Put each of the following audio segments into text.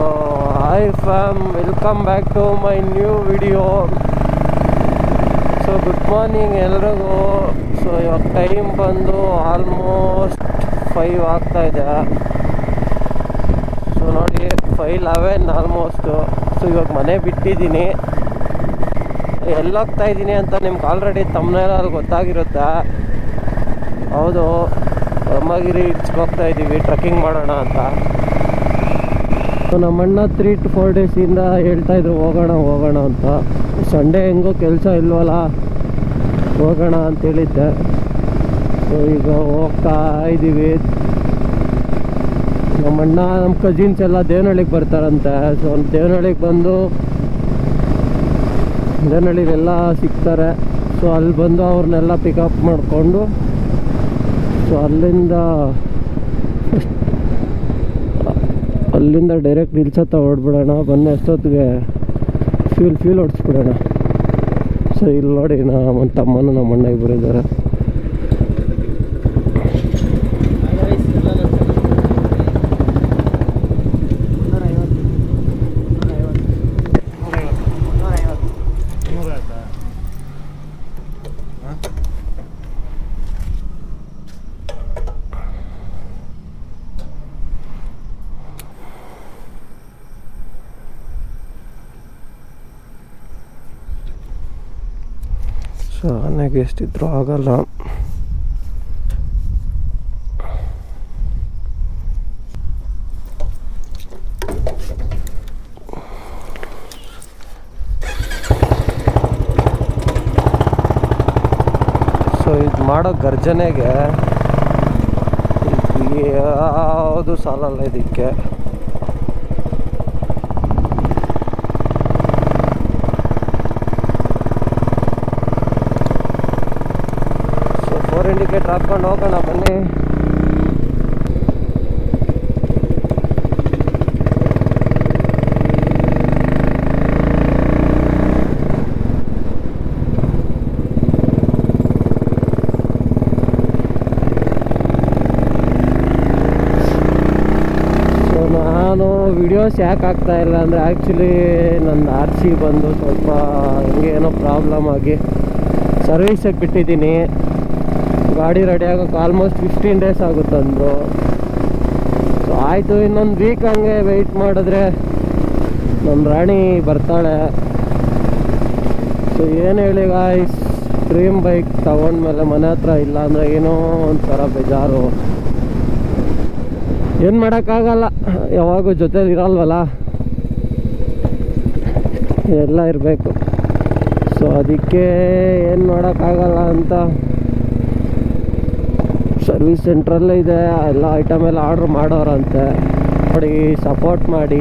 Hi fam, welcome back to my new video. So good morning ಎಲ್ರಿಗೂ. So ಇವಾಗ time ಬಂದು almost 5 ಆಗ್ತಾ ಇದೆ. ಸೊ ನೋಡಿ 5:11 ಆಲ್ಮೋಸ್ಟು. ಸೊ ಇವಾಗ ಮನೆ ಬಿಟ್ಟಿದ್ದೀನಿ. ಎಲ್ಲೋಗ್ತಾ ಇದ್ದೀನಿ ಅಂತ ನಿಮ್ಗೆ ಆಲ್ರೆಡಿ ತಮ್ಮನೇಲಿ ಗೊತ್ತಾಗಿರುತ್ತೆ. ಹೌದು, ಬ್ರಹ್ಮಗಿರಿ ಹಿಲ್ಸ್ಗೆ ಹೋಗ್ತಾ ಇದ್ದೀವಿ, ಟ್ರೆಕ್ಕಿಂಗ್ ಮಾಡೋಣ ಅಂತ. ನಮ್ಮಣ್ಣ 3 to 4 ಡೇಸಿಂದ ಹೇಳ್ತಾಯಿದ್ರು ಹೋಗೋಣ ಅಂತ. ಸಂಡೇ ಹೆಂಗೋ ಕೆಲಸ ಇಲ್ವಲ್ಲ, ಹೋಗೋಣ ಅಂತೇಳಿದ್ದೆ. ಸೊ ಈಗ ಹೋಗ್ತಾ ಇದ್ದೀವಿ. ನಮ್ಮಣ್ಣ ನಮ್ಮ ಕಸಿನ್ಸ್ ಎಲ್ಲ ದೇವನಹಳ್ಳಿಗೆ ಬರ್ತಾರಂತೆ. ಸೊ ದೇವನಹಳ್ಳಿಗೆ ಬಂದು ದೇವನಹಳ್ಳಿಲೆಲ್ಲ ಸಿಗ್ತಾರೆ. ಸೊ ಅಲ್ಲಿ ಬಂದು ಅವ್ರನ್ನೆಲ್ಲ ಪಿಕಪ್ ಮಾಡಿಕೊಂಡು ಸೊ ಅಲ್ಲಿಂದ ಡೈರೆಕ್ಟ್ ಹಿಲ್ಸ್ ಹತ್ತ ಹೊಡ್ಬಿಡೋಣ. ಬನ್ನಿ ಅಷ್ಟೊತ್ತಿಗೆ ಫ್ಯೂಲ್ ಹೊಡ್ಸ್ಬಿಡೋಣ. ಸೊ ಇಲ್ಲಿ ನೋಡಿ ನಮ್ಮ ತಮ್ಮನ ನಮ್ಮ ಅಣ್ಣ ಇಬ್ಬರು ಇದ್ದಾರೆ. ಸೊ ಆನೆಗೆ ಎಷ್ಟಿದ್ರು ಆಗಲ್ಲ. ಸೊ ಇದು ಮಾಡೋ ಗರ್ಜನೆಗೆ ಯಾವುದು ಸಾಲಲ್ಲ ಇದಕ್ಕೆ. ಇಂಡಿಕೇಟರ್ ಹಾಕ್ಕೊಂಡು ಹೋಗೋಣ ಬನ್ನಿ. ಸೊ ನಾನು ವಿಡಿಯೋಸ್ ಯಾಕೆ ಆಗ್ತಾ ಇಲ್ಲ ಅಂದರೆ ಆ್ಯಕ್ಚುಲಿ ನನ್ನ RC ಬಂದು ಸ್ವಲ್ಪ ಹಿಂಗೆ ಏನೋ ಪ್ರಾಬ್ಲಮ್ ಆಗಿ ಸರ್ವಿಸಿಗೆ ಬಿಟ್ಟಿದ್ದೀನಿ. ಗಾಡಿ ರೆಡಿ ಆಗೋಕ್ಕೆ ಆಲ್ಮೋಸ್ಟ್ 15 ಡೇಸ್ ಆಗುತ್ತಂದರು. ಸೊ ಆಯಿತು, ಇನ್ನೊಂದು ವೀಕ್ ಹಂಗೆ ವೆಯ್ಟ್ ಮಾಡಿದ್ರೆ ನಮ್ಮ ರಾಣಿ ಬರ್ತಾಳೆ. ಸೊ ಏನು ಹೇಳಿ ಗಾಯ್ಸ್, ಡ್ರೀಮ್ ಬೈಕ್ ತಗೊಂಡ್ಮೇಲೆ ಮನೆ ಹತ್ರ ಇಲ್ಲ ಅಂದರೆ ಏನೋ ಒಂಥರ ಬೇಜಾರು. ಏನು ಮಾಡೋಕ್ಕಾಗಲ್ಲ, ಯಾವಾಗೂ ಜೊತೆಲಿ ಇರಲ್ವಲ್ಲ, ಎಲ್ಲ ಇರಬೇಕು. ಸೊ ಅದಕ್ಕೆ ಏನು ಮಾಡೋಕ್ಕಾಗಲ್ಲ ಅಂತ ಸರ್ವಿಸ್ ಸೆಂಟ್ರಲ್ಲೇ ಇದೆ. ಎಲ್ಲ ಐಟಮ್ ಎಲ್ಲ ಆರ್ಡ್ರ್ ಮಾಡೋರಂತೆ. ನೋಡಿ, ಸಪೋರ್ಟ್ ಮಾಡಿ.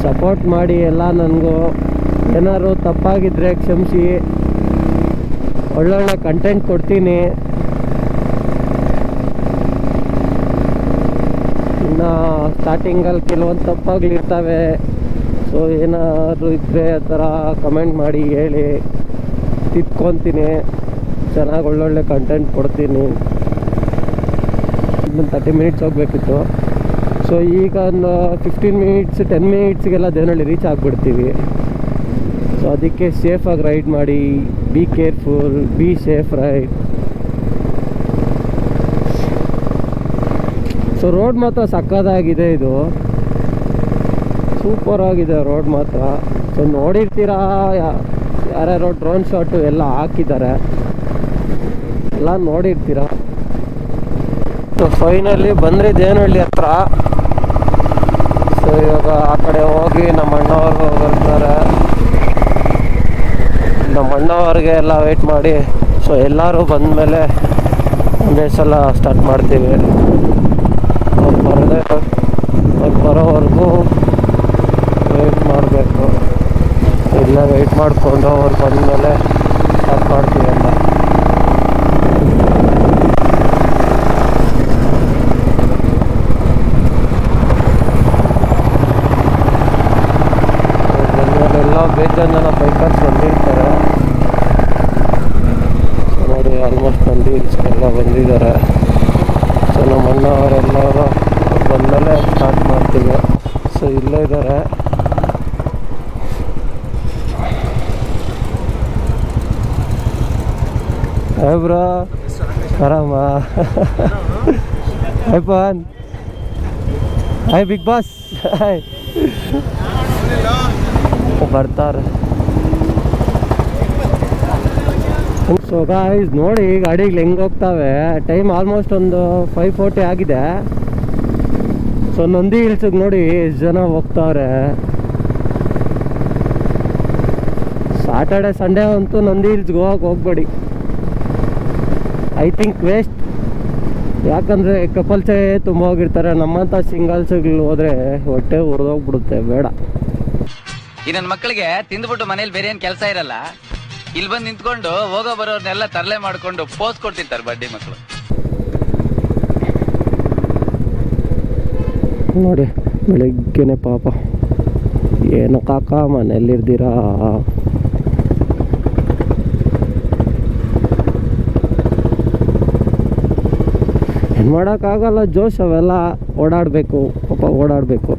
ಸಪೋರ್ಟ್ ಮಾಡಿ ಎಲ್ಲ. ನನಗೂ ಏನಾದ್ರು ತಪ್ಪಾಗಿದ್ದರೆ ಕ್ಷಮಿಸಿ. ಒಳ್ಳೊಳ್ಳೆ ಕಂಟೆಂಟ್ ಕೊಡ್ತೀನಿ. ಇನ್ನು ಸ್ಟಾರ್ಟಿಂಗಲ್ಲಿ ಕೆಲವೊಂದು ತಪ್ಪಾಗ್ಲಿರ್ತವೆ. ಸೊ ಏನಾದರೂ ಇದ್ದರೆ ಆ ಥರ ಕಮೆಂಟ್ ಮಾಡಿ ಹೇಳಿ, ತಿದ್ಕೊತೀನಿ. ಚೆನ್ನಾಗಿ ಒಳ್ಳೊಳ್ಳೆ ಕಂಟೆಂಟ್ ಕೊಡ್ತೀನಿ. ಇನ್ನೊಂದು 30 ಮಿನಿಟ್ಸ್ ಹೋಗಬೇಕಿತ್ತು. ಸೊ ಈಗ ಒಂದು 15 ಮಿನಿಟ್ಸ್ 10 ಮಿನಿಟ್ಸ್ಗೆಲ್ಲ ದೇವನಹಳ್ಳಿ ರೀಚ್ ಆಗಿಬಿಡ್ತೀವಿ. ಸೊ ಅದಕ್ಕೆ ಸೇಫಾಗಿ ರೈಡ್ ಮಾಡಿ. Be careful, be safe ride. So road ಮಾತ್ರ ಸಕ್ಕತ್ತಾಗಿದೆ, ಇದು ಸೂಪರ್ ಆಗಿದೆ ರೋಡ್ ಮಾತ್ರ. ಸೊ ನೋಡಿರ್ತೀರಾ, ಯಾರ್ಯಾರೋ ಡ್ರೋನ್ ಶಾಟು ಎಲ್ಲ ಹಾಕಿದ್ದಾರೆ, ಎಲ್ಲ ನೋಡಿರ್ತೀರ. ಸೊ ಫೈನಲಿ ಬಂದ್ರಿ ದೇವನಹಳ್ಳಿ ಹತ್ರ. ಸೊ ಇವಾಗ ಆ ಕಡೆ ಹೋಗಿ ನಮ್ಮ ಅಣ್ಣವ್ರಿಗೆ ಬರ್ತಾರೆ. ನಮ್ಮ ಅಣ್ಣವ್ರಿಗೆ ಎಲ್ಲ ವೆಯ್ಟ್ ಮಾಡಿ. ಸೊ ಎಲ್ಲರೂ ಬಂದಮೇಲೆ ಒಂದೇ ಸಲ ಸ್ಟಾರ್ಟ್ ಮಾಡ್ತೀವಿ. ಅವ್ರು ಬರೋವರೆಗೂ ವೆಯ್ಟ್ ಮಾಡಬೇಕು. ಇಲ್ಲ ವೆಯ್ಟ್ ಮಾಡಿಕೊಂಡು ಅವ್ರು ಬಂದಮೇಲೆ ಸ್ಟಾರ್ಟ್ ಮಾಡ್ತೀವಿ ಎಲ್ಲ. ಎಲ್ಲ ಬೇಜಾರು ಜನ ಬೈಕರ್ಸ್ ಬಂದಿರ್ತಾರೆ. ನೋಡಿ ಆಲ್ಮೋಸ್ಟ್ ಬಂದು ಹಿಲ್ಸ್ಗೆಲ್ಲ ಬಂದು ಬಂದಿದ್ದಾರೆ. ಸೊ ನಮ್ಮ ಅಣ್ಣ ಅವರೆಲ್ಲರೂ ಬಂದಮೇಲೆ ಸ್ಟಾರ್ಟ್ ಮಾಡ್ತೀವಿ. ಸೊ ಇಲ್ಲೇ ಇದ್ದಾರೆ. ಹಾಯ್ ಬ್ರೋ, ಆರಾಮ? Hi Pavan, hi big boss, hi. ಬರ್ತಾರೆ. ಸೊ ಗಾಯ್ಸ್ ನೋಡಿ ಗಾಡಿಗಳು ಹೆಂಗೆ ಹೋಗ್ತಾವೆ. ಟೈಮ್ ಆಲ್ಮೋಸ್ಟ್ ಒಂದು 5:40 ಆಗಿದೆ. ಸೊ ನಂದಿ ಹಿಲ್ಸಿಗೆ ನೋಡಿ ಎಷ್ಟು ಜನ ಹೋಗ್ತಾವ್ರೆ. ಸಾಟರ್ಡೆ ಸಂಡೇ ಅಂತೂ ನಂದಿ ಹಿಲ್ಸ್ಗೆ ಹೋಗ್ಬೇಡಿ. I think waste. ಯಾಕಂದರೆ ಕಪಲ್ಸೇ ತುಂಬ ಹೋಗಿರ್ತಾರೆ. ನಮ್ಮಂಥ ಸಿಂಗಲ್ಸ್ಗಳು ಹೋದರೆ ಹೊಟ್ಟೆ ಉರಿದೋಗ್ಬಿಡುತ್ತೆ, ಬೇಡ. ಈ ನನ್ನ ಮಕ್ಕಳಿಗೆ ತಿಂದ್ಬಿಟ್ಟು ಮನೇಲಿ ಬೇರೆ ಏನು ಕೆಲಸ ಇರಲ್ಲ, ಇಲ್ಲಿ ಬಂದು ನಿಂತ್ಕೊಂಡು ಹೋಗೋ ಬರೋರ್ನೆಲ್ಲ ತರಲೆ ಮಾಡ್ಕೊಂಡು ಪೋಸ್ ಕೊಡ್ತಿರ್ತಾರೆ ಬಡ್ಡಿ ಮಕ್ಕಳು. ನೋಡಿ ಬೆಳಿಗ್ಗೆನೆ ಪಾಪ ಏನು ಕಾಕ ಮನೆಯಲ್ಲಿರ್ತೀರಾ? ಏನು ಮಾಡೋಕ್ಕಾಗಲ್ಲ, ಜೋಶ್ ಅವೆಲ್ಲ. ಓಡಾಡಬೇಕು ಪಾಪ, ಓಡಾಡಬೇಕು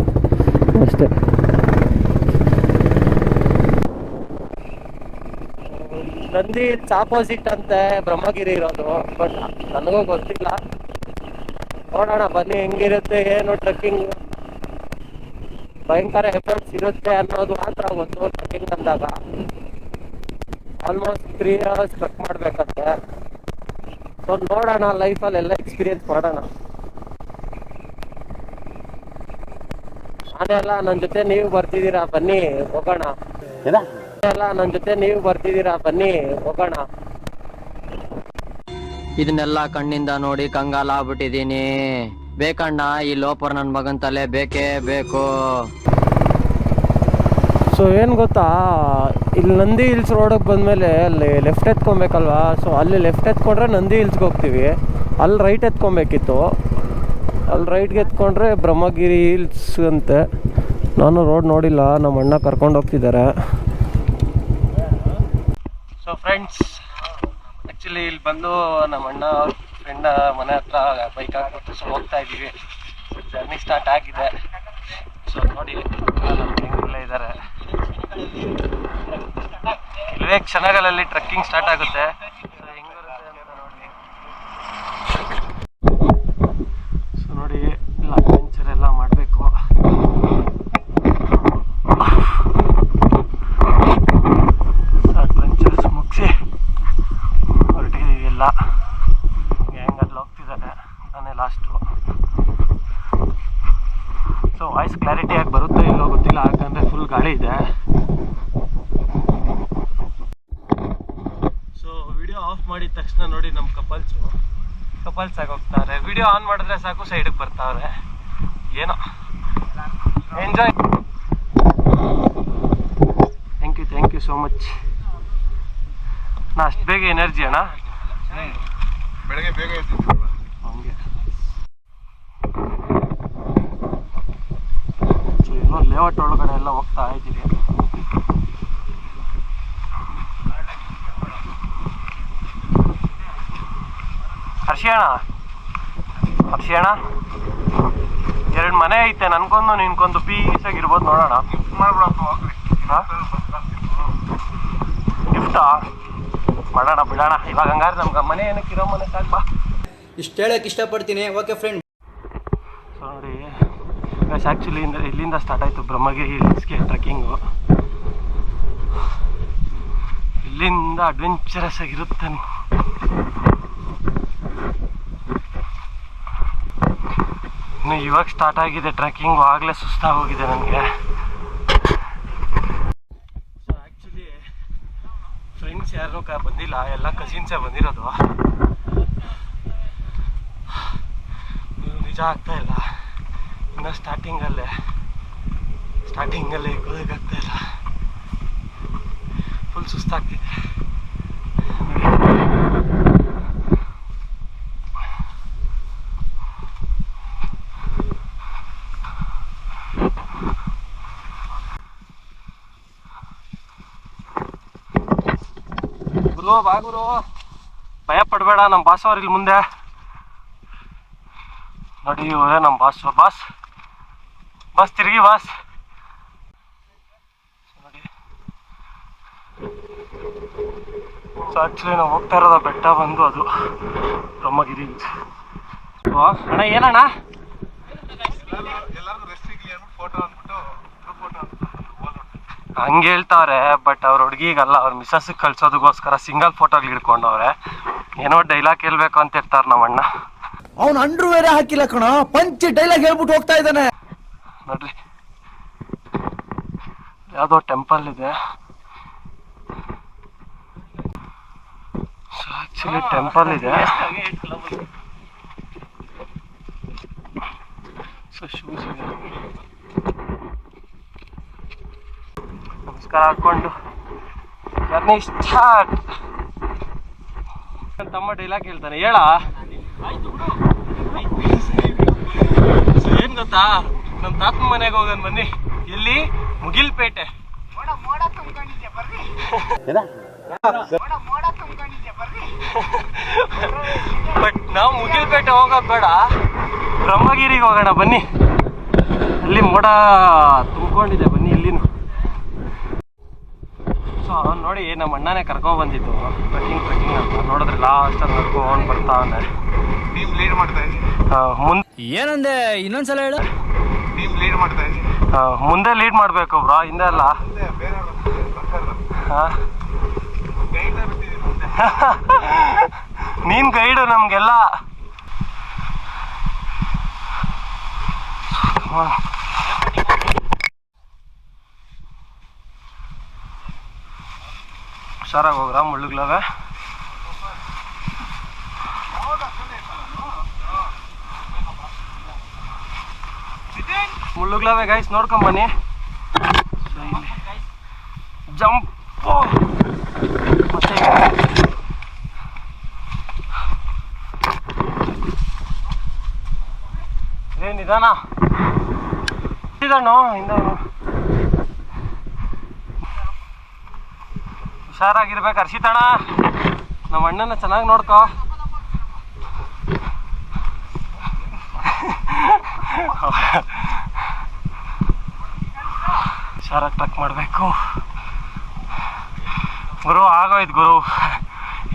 ಅಷ್ಟೇ. ನಂದಿ ಹಿಲ್ಸ್ ಆಪೋಸಿಟ್ ಅಂತೆ ಬ್ರಹ್ಮಗಿರಿ ಇರೋದು, ಬಟ್ ನನಗೂ ಗೊತ್ತಿಲ್ಲ. ನೋಡೋಣ ಬನ್ನಿ ಹೆಂಗಿರುತ್ತೆ ಏನು. ಟ್ರೆಕ್ಕಿಂಗ್ ಭಯಂಕರ ಎಫರ್ಟ್ಸ್ ಇರುತ್ತೆ ಅನ್ನೋದು ಮಾತ್ರ ಗೊತ್ತು. ಟ್ರೆಕ್ಕಿಂಗ್ ಅಂದಾಗ ಆಲ್ಮೋಸ್ಟ್ 3 hours ಟ್ರೆಕ್ ಮಾಡ್ಬೇಕಂತೆ. ಸೊ ನೋಡೋಣ, ಲೈಫಲ್ಲಿ ಎಲ್ಲ ಎಕ್ಸ್ಪೀರಿಯನ್ಸ್ ಮಾಡೋಣ. ನಾನೆಲ್ಲ ನನ್ನ ಜೊತೆ ನೀವು ಬರ್ತಿದ್ದೀರಾ, ಬನ್ನಿ ಹೋಗೋಣ. ನನ್ನ ಜೊತೆ ನೀವು ಬರ್ತಿದ್ದೀರಾ, ಬನ್ನಿ ಹೋಗೋಣ. ಇದನ್ನೆಲ್ಲ ಕಣ್ಣಿಂದ ನೋಡಿ ಕಂಗಾಲ ಆಗ್ಬಿಟ್ಟಿದೀನಿ. ಬೇಕಣ್ಣ ಈ ಲೋಪರ್ ನನ್ನ ಮಗನ್ ತಲೆ ಬೇಕೇ ಬೇಕು. ಸೊ ಏನು ಗೊತ್ತಾ, ಇಲ್ಲಿ ನಂದಿ ಹಿಲ್ಸ್ ರೋಡಿಗೆ ಬಂದಮೇಲೆ ಅಲ್ಲಿ ಲೆಫ್ಟ್ ಎತ್ಕೊಬೇಕಲ್ವಾ. ಸೊ ಅಲ್ಲಿ ಲೆಫ್ಟ್ ಎತ್ಕೊಂಡ್ರೆ ನಂದಿ ಹಿಲ್ಸ್ಗೆ ಹೋಗ್ತೀವಿ. ಅಲ್ಲಿ ರೈಟ್ ಎತ್ಕೊಬೇಕಿತ್ತು. ಅಲ್ಲಿ ರೈಟ್ಗೆ ಎತ್ಕೊಂಡ್ರೆ ಬ್ರಹ್ಮಗಿರಿ ಹಿಲ್ಸ್ ಅಂತೆ. ನಾನು ರೋಡ್ ನೋಡಿಲ್ಲ, ನಮ್ಮ ಅಣ್ಣ ಕರ್ಕೊಂಡು ಹೋಗ್ತಿದ್ದಾರೆ. ಸೊ ಫ್ರೆಂಡ್ಸ್, ಆ್ಯಕ್ಚುಲಿ ಇಲ್ಲಿ ಬಂದು ನಮ್ಮ ಅಣ್ಣ ಅವ್ರ ಫ್ರೆಂಡ್ ಮನೆ ಹತ್ರ ಬೈಕ್ ಹಾಕ್ಬಿಟ್ಟು ಸೊ ಹೋಗ್ತಾ ಇದ್ದೀವಿ. ಜರ್ನಿ ಸ್ಟಾರ್ಟ್ ಆಗಿದೆ. ಸೊ ನೋಡಿ ನಮ್ಮ ಹೆಂಗಿಲ್ಲೇ ಇದ್ದಾರೆ. ಕೆಲವೇ ಕ್ಷಣಗಳಲ್ಲಿ ಟ್ರೆಕ್ಕಿಂಗ್ ಸ್ಟಾರ್ಟ್ ಆಗುತ್ತೆ. ಸೊ ಹೆಂಗಿರುತ್ತೆ ಅಂತ ನೋಡಿ. ಸೊ ನೋಡಿ ಇಲ್ಲ ಅಡ್ವೆಂಚರ್ ಎಲ್ಲ ಮಾಡಬೇಕು. ಅಡ್ವೆಂಚರ್ಸ್ ಮುಗಿಸಿ ಹೊರಟಿದ್ದೀವಿ ಎಲ್ಲ. ಗ್ಯಾಂಗಲ್ಲಿ ಹೋಗ್ತಿದ್ದಾರೆ, ನಾನೇ ಲಾಸ್ಟು. ಸೊ ವಾಯ್ಸ್ ಕ್ಲಾರಿಟಿಯಾಗಿ ಬರುತ್ತೆ ಇಲ್ಲೋ ಗೊತ್ತಿಲ್ಲ, ಯಾಕಂದರೆ ಫುಲ್ ಗಾಳಿ ಇದೆ. ಸೊ ವಿಡಿಯೋ ಆಫ್ ಮಾಡಿದ ತಕ್ಷಣ ನೋಡಿ ನಮ್ಮ ಕಪಲ್ಸ್ ಆಗಿ ಹೋಗ್ತಾರೆ. ವಿಡಿಯೋ ಆನ್ ಮಾಡಿದ್ರೆ ಸಾಕು ಸೈಡಿಗೆ ಬರ್ತಾವ್ರೆ. ಏನೋ enjoy. Thank you so much. ನಾ ಅಷ್ಟು ಬೇಗ ಎನರ್ಜಿ ಅಣ್ಣ, ಬೆಳಗ್ಗೆ ಬೇಗ ಹಂಗೆ. ಸೊ ಇನ್ನೂ ಲೇಔಟ್ ಒಳಗಡೆ ಎಲ್ಲ ಹೋಗ್ತಾ ಇದ್ದೀವಿ. ಹರ್ಷಿ ಅಣ್ಣ 2 ಮನೆ ಐತೆ, ನನ್ಗೊಂದು ನಿನ್ಗೊಂದು ಪೀಸಾಗಿರ್ಬೋದು. ನೋಡೋಣ, ಗಿಫ್ಟಾ ಮಾಡೋಣ, ಬಿಡೋಣ ಇವಾಗ. ಹಂಗಾರೆ ನಮ್ಗೆ ಮನೆ ಏನಕ್ಕೆ ಇರೋ ಮನೆ ಸಾಕು ಬಾ. ಇಷ್ಟು ಹೇಳಕ್ಕೆ ಇಷ್ಟಪಡ್ತೀನಿ. Okay friend. ಸೊ ನೋಡಿ ಆ್ಯಕ್ಚುಲಿ ಇಲ್ಲಿಂದ ಸ್ಟಾರ್ಟ್ ಆಯಿತು ಬ್ರಹ್ಮಗಿರಿ ಹಿಲ್ಸ್ಗೆ ಟ್ರೆಕ್ಕಿಂಗು. ಇಲ್ಲಿಂದ ಅಡ್ವೆಂಚರಸ್ ಆಗಿರುತ್ತೆ. ಇನ್ನು ಇವಾಗ ಸ್ಟಾರ್ಟ್ ಆಗಿದೆ ಟ್ರೆಕ್ಕಿಂಗು, ಆಗಲೇ ಸುಸ್ತಾಗೋಗಿದೆ ನನಗೆ. ಸೊ ಆ್ಯಕ್ಚುಲಿ ಫ್ರೆಂಡ್ಸ್ ಯಾರು ಬಂದಿಲ್ಲ, ಎಲ್ಲ ಕಸಿನ್ಸೇ ಬಂದಿರೋದು. ನಿಜ ಆಗ್ತಾಯಿಲ್ಲ, ಇನ್ನು ಸ್ಟಾರ್ಟಿಂಗಲ್ಲೇ ಇಕ್ಕೋದಕ್ಕಾಗ್ತಾಯಿಲ್ಲ. ಫುಲ್ ಸುಸ್ತಾಗ್ತಿದೆ. ಗುರು ಬಾ ಗುರು, ಭಯ ಪಡಬೇಡ, ನಮ್ಮ ಬಾಸ್ ಅವ್ರು ಇಲ್ಲಿ ಮುಂದೆ ನೋಡಿ ಇವರೇ ನಮ್ಮ ಬಾಸ್ ತಿರುಗಿ ಬಾಸ್ ನೋಡಿ. ಸೊ ಆ್ಯಕ್ಚುಲಿ ನಾವು ಹೋಗ್ತಾ ಇರೋದ ಬೆಟ್ಟ ಬಂದು ಅದು ಬ್ರಹ್ಮಗಿರಿ. ಅಣ್ಣ ಏನಣ್ಣ ಹಂಗೆ ಹೇಳ್ತಾವ್ರೆ, ಬಟ್ ಅವ್ರ ಹುಡುಗಿಗಲ್ಲ, ಅವ್ರ ಮಿಸ್ಸಸ್ ಕಳ್ಸೋದಕ್ಕೋಸ್ಕರ ಸಿಂಗಲ್ ಫೋಟೋಗಳು ಹಿಡ್ಕೊಂಡವ್ರೆ. ಏನೋ ಡೈಲಾಗ್ ಹೇಳ್ಬೇಕು ಅಂತ ಇರ್ತಾರೆ ನಮ್ಮ ಅಣ್ಣ. ಅವ್ನು ಅಂಡ್ರು ಬೇರೆ ಹಾಕಿಲ್ಲ ಕಣ, ಪಂಚ್ ಡೈಲಾಗ್ ಹೇಳ್ಬಿಟ್ಟು ಹೋಗ್ತಾ ಇದ್ದಾನೆ ನೋಡ್ರಿ. ಯಾವುದೋ ಟೆಂಪಲ್ ಇದೆ. ಆಕ್ಚುಲಿ ಟೆಂಪಲ್ ಇದೆ. ಸೊ ಶೂಸ್ ಇದೆ. ನಮಸ್ಕಾರ ಹಾಕೊಂಡು ಜರ್ನಿ ಸ್ಟಾರ್ಟ್. ನನ್ನ ತಮ್ಮ ಡೈಲಾಗ್ ಹೇಳ್ತಾನೆ, ಹೇಳ. ಏನ್ ಗೊತ್ತಾ, ನಮ್ಮ ತಾತನ ಮನೆಗೆ ಹೋಗೋಣ ಬನ್ನಿ. ಎಲ್ಲಿ? ಮುಗಿಲ್ಪೇಟೆ. ಬಟ್ ನಾವು ಮುಗಿಲ್ಪೇಟೆ ಹೋಗೋದು ಬೇಡ, ಬ್ರಹ್ಮಗಿರಿಗೆ ಹೋಗೋಣ ಬನ್ನಿ. ಅಲ್ಲಿ ಮೋಡ ತುಂಬಿಕೊಂಡಿದೆ ಬನ್ನಿ ಇಲ್ಲಿನು. ಸೊ ನೋಡಿ, ನಮ್ಮ ಅಣ್ಣನೇ ಕರ್ಕೊಂಡ್ ಬಂದಿದ್ದು ಟ್ರೆಕ್ಕಿಂಗ್ ಅಂತ. ನೋಡಿದ್ರೆ ಲಾಸ್ಟ್ ನಡ್ಕೊಂಡು ಬರ್ತಾವನೆ. ಟೀಮ್ ಲೀಡ್ ಮಾಡ್ತಾ ಇದ್ದೀನಿ. ಏನಂದೆ ಇನ್ನೊಂದ್ಸಲ ಹೇಳು. ಟೀಮ್ ಲೀಡ್ ಮಾಡ್ತಾ ಇದ್ದೀನಿ. ಮುಂದೆ ಲೀಡ್ ಮಾಡ್ಬೇಕು ಬ್ರೋ, ಹಿಂದೆ ಅಲ್ಲ. ನೀನ್ ಗೈಡು ನಮ್ಗೆಲ್ಲ. ಹುಷಾರಾಗಿ ಹೋಗ್ರ, ಮುಳ್ಳುಗಳವೆ. ಮುಳ್ಳುಗಳವೆ ಗೈಸ್, ನೋಡ್ಕೊಂಬನ್ನಿ. ಜಂಪ್ ಮತ್ತೆ ಏನ್ ನಿಧಾನ ಹಿಂದವನು. ಹುಷಾರಾಗಿರ್ಬೇಕು ಹರ್ಷಿತಣ್ಣ. ನಮ್ಮ ಅಣ್ಣನ ಚೆನ್ನಾಗಿ ನೋಡ್ಕೋ. ಹುಷಾರಾಗಿ ಟ್ರಕ್ ಮಾಡಬೇಕು ಗುರು. ಆಗೋಯ್ತು ಗುರು,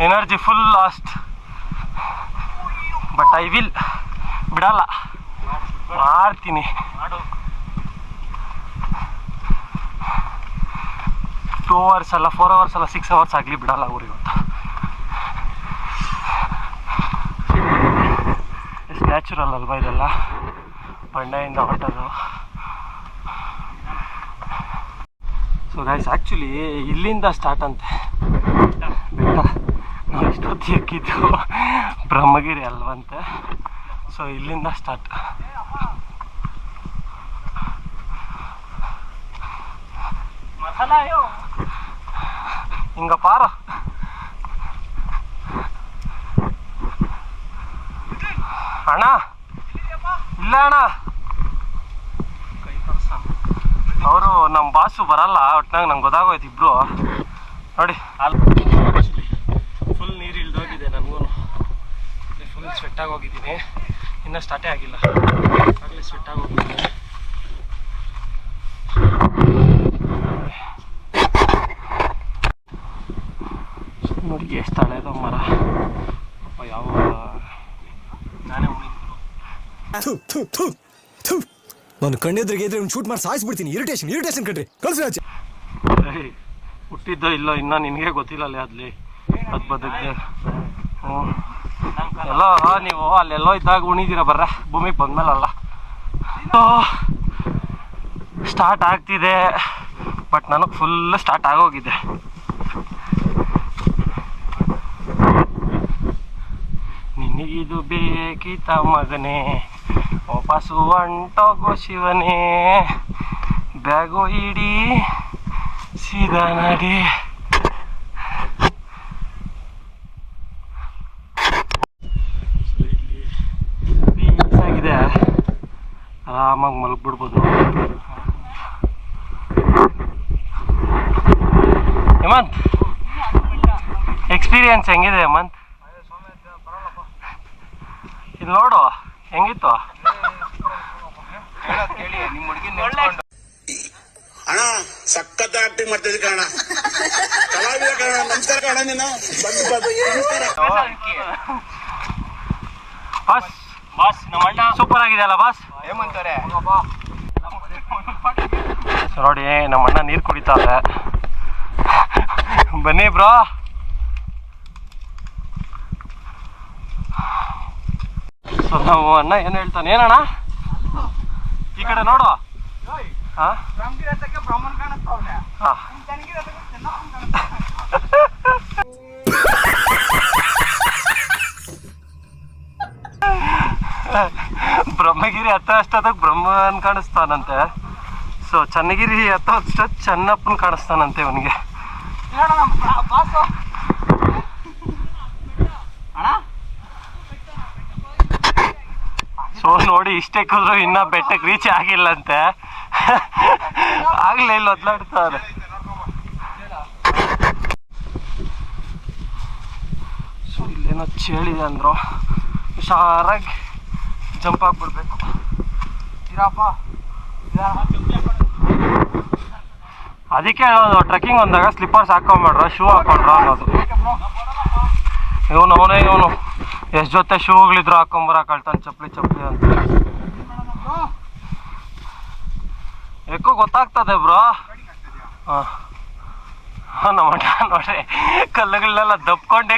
energy full lost. But I will ಬಿಡಲ್ಲ, ಮಾಡ್ತೀನಿ. 2 hours ಅಲ್ಲ, 4 hours ಅಲ್ಲ, 6 hours ಆಗಲಿ ಬಿಡಲ್ಲ ಊರು ಇವತ್ತು. ಎಷ್ಟು ನ್ಯಾಚುರಲ್ ಅಲ್ವಾ ಇದೆಲ್ಲ, ಬಂಡೆಯಿಂದ ಹೊಟ್ಟದು. ಸೊ ಗೈಸ್, ಆ್ಯಕ್ಚುಲಿ ಇಲ್ಲಿಂದ ಸ್ಟಾರ್ಟ್ ಅಂತೆ ಬೆಟ್ಟ. ನಾವು ಇಷ್ಟೊತ್ತು ಎಕ್ಕಿದ್ದು ಬ್ರಹ್ಮಗಿರಿ ಅಲ್ವಂತೆ. ಸೊ ಇಲ್ಲಿಂದ ಸ್ಟಾರ್ಟ್. ಹಿಂಗ ಪಾರ ಅಣ್ಣ. ಇಲ್ಲ ಅಣ್ಣ, ಅವರು ನಮ್ಮ ಬಾಸು ಬರಲ್ಲ ಒಟ್ನಾಗ, ನಂಗೆ ಗೊತ್ತಾಗೋಯ್ತು. ಇಬ್ರು ನೋಡಿ, ಫುಲ್ ನೀರು ಇಳ್ದೋಗಿದೆ. ನನಗೂ ಫುಲ್ ಸ್ವೆಟ್ಟಾಗಿ ಹೋಗಿದ್ದೀನಿ. ಇನ್ನೂ ಸ್ಟಾರ್ಟೇ ಆಗಿಲ್ಲ, ಆಗಲೇ ಸ್ವೆಟ್ಟಾಗಿ ಹೋಗಿದ್ದೀನಿ. ನೋಡಿ ಎಷ್ಟು ಹಳೇದು ಮರ. ಯಾವ ನಾನೇ ನಾನು ಕಣ್ಣೆದ್ರಿಗೆ ಇದ್ರೆ ಶೂಟ್ ಮಾಡಿ ಸಾಯಿಸ್ಬಿಡ್ತೀನಿ. ಇರಿಟೇಷನ್ ಕಣ್ರಿ, ಕಳ್ಸಿ ಆಚೆ. ಹುಟ್ಟಿದ್ದೋ ಇಲ್ಲೋ ಇನ್ನೂ ನಿನಗೆ ಗೊತ್ತಿಲ್ಲ ಅಲ್ಲಿ ಅದ್ಲಿ ಅದು ಬದುಕಿದೆ. ಎಲ್ಲ ನೀವು ಅಲ್ಲೆಲ್ಲೋ ಇದ್ದಾಗ ಉಣಿದ್ದೀರ ಬರ್ರೆ, ಭೂಮಿಗೆ ಬಂದ್ಮೇಲಲ್ಲ. ಸ್ಟಾರ್ಟ್ ಆಗ್ತಿದೆ, ಬಟ್ ನನಗೆ ಫುಲ್ ಸ್ಟಾರ್ಟ್ ಆಗೋಗಿದೆ. ನಿನಗಿದು ಬೇಕಿತ ಮಗನೇ, ವಾಪಸ್ಸು ಹೊಂಟೋಗೋ ಶಿವನೇ, ಬ್ಯಾಗು ಇಡೀ ಸೀದಾ ನಡಿ. ಪೀಸಾಗಿದೆ, ಆರಾಮಾಗಿ ಮಲಗ್ಬಿಡ್ಬೋದು. ಹೇಮಂತ್, ಎಕ್ಸ್ಪೀರಿಯನ್ಸ್ ಹೆಂಗಿದೆ ಹೇಮಂತ್? ಇಲ್ಲಿ ನೋಡು ಹೆಂಗಿತ್ತು. ಕೇಳಿ ನಿಮ್ ಹುಡುಗಿ ನಿಲ್ಸ್ಕೊಂಡು ಅಣ್ಣ ಸಖತ್ ಆಕ್ಟಿಂಗ್ ಮಾಡ್ತಿದ್ದೆ ಕಣ, ಕಲಾವಿದ ಕಣ, ನಮಸ್ಕಾರ ಕಣ, ನೀನು ಬಾಸ್ ಬಾಸ್ ನಮ್ಮ ಅಣ್ಣ ಸೂಪರ್ ಆಗಿದೆ ಅಲ್ಲ ಬಾಸ್? ಏಮಂತಾರೆ ನೋಡಿ ನಮ್ಮ ಅಣ್ಣ ನೀರು ಕುಡಿತಾರೆ. ಬನ್ನಿ ಬ್ರೋ. ಸೊ ನಾವು ಅಣ್ಣ ಏನು ಹೇಳ್ತಾನೆ, ಏನಣ್ಣ ಈ ಕಡೆ ನೋಡು. ಹಾಂ ಬ್ರಾಹ್ಮಣ ಕಾಣಿಸ್ತಾವನೆ. ಹಾಂ ಬ್ರಹ್ಮಗಿರಿ ಹತ್ತ ಅಷ್ಟೊತ್ತಿಗೆ ಬ್ರಹ್ಮನ್ ಕಾಣಿಸ್ತಾನಂತೆ. ಸೊ ಚನ್ನಗಿರಿ ಹತ್ತ ಅಷ್ಟೊತ್ತು ಚೆನ್ನಪ್ಪನ ಕಾಣಿಸ್ತಾನಂತೆ ಅವನಿಗೆ. ಸೊ ನೋಡಿ ಇಷ್ಟೇ ಕೂದ್ರು ಇನ್ನ ಬೆಟ್ಟಕ್ಕೆ ರೀಚ್ ಆಗಿಲ್ಲಂತೆ. ಆಗ್ಲೇ ಇಲ್ಲ ಒದ್ಲಾಡ್ತಾರೆ. ಸೊ ಇಲ್ಲೇನೋ ಚೇಳಿದೆ ಅಂದ್ರು, ಹುಷಾರಾಗಿ ಜಂಪ್ ಆಗ್ಬಿಡ್ಬೇಕು. ಅದಕ್ಕೆ ಹೇಳೋದು ಟ್ರೆಕ್ಕಿಂಗ್ ಬಂದಾಗ ಸ್ಲಿಪ್ಪರ್ಸ್ ಹಾಕೊಂಡ್ಬಿಡ್ರ, ಶೂ ಹಾಕೊಂಡ್ರ ಅನ್ನೋದು. ಇವನು ಎಷ್ಟು ಜೊತೆ ಶೂಗಳಿದ್ರು ಹಾಕೊಂಬರಕಳ್ತಾನೆ ಚಪ್ಪಲಿ ಅಂತ. ಯಾಕೋ ಗೊತ್ತಾಗ್ತದೆ ಬ್ರೋ. ಹಾಂ ನಮ್ಮ ಅಣ್ಣ ನೋಡ್ರಿ ಕಲ್ಲುಗಳನ್ನೆಲ್ಲ ದಬ್ಕೊಂಡು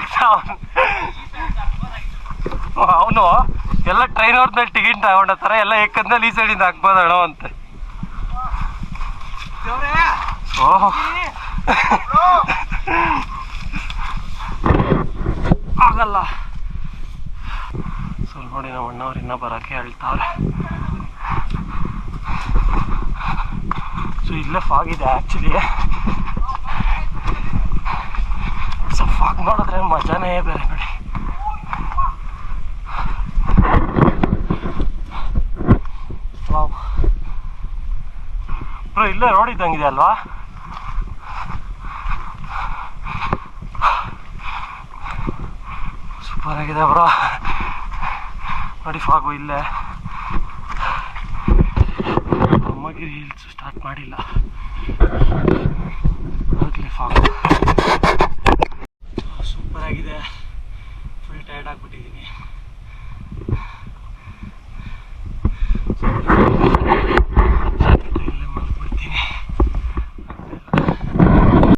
ಅವನು ಎಲ್ಲ ಟ್ರೈನ್ ಅವ್ರದ್ಮೇಲೆ ಟಿಕೆಟ್ ತಗೊಂಡತ್ತಾರ, ಎಲ್ಲ ಏಕಂದಲ್ಲಿ ಈ ಸೈಡಿಂದ ಹಾಕ್ಬೋದಣ ಅಂತೆ. ಓಹ್ ಆಗಲ್ಲ. ಸೊ ನೋಡಿ ನಮ್ಮ ಅಣ್ಣವ್ರು ಇನ್ನೂ ಬರೋಕ್ಕೆ ಹೇಳ್ತಾವ್ರೆ. ಸೊ ಇಲ್ಲೇ ಫಾಗ್ ಇದೆ ಆ್ಯಕ್ಚುಲಿ. ಸೊ ಫಾಗ್ ನೋಡಿದ್ರೆ ಮಜಾನೇ ಬೇರೆ ನೋಡಿ. ಬ್ರೋ ಇಲ್ಲೇ ರೋಡ್ ಇದ್ದಂಗಿದೆ ಅಲ್ವಾ? ಸೂಪರ್ ಆಗಿದೆ ಬ್ರೋ ನೋಡಿ ಫಾಗು ಇಲ್ಲೇ. ಬ್ರಹ್ಮಗಿರಿ ಹಿಲ್ಸ್ ಸ್ಟಾರ್ಟ್ ಮಾಡಿಲ್ಲ, ಫಾಗು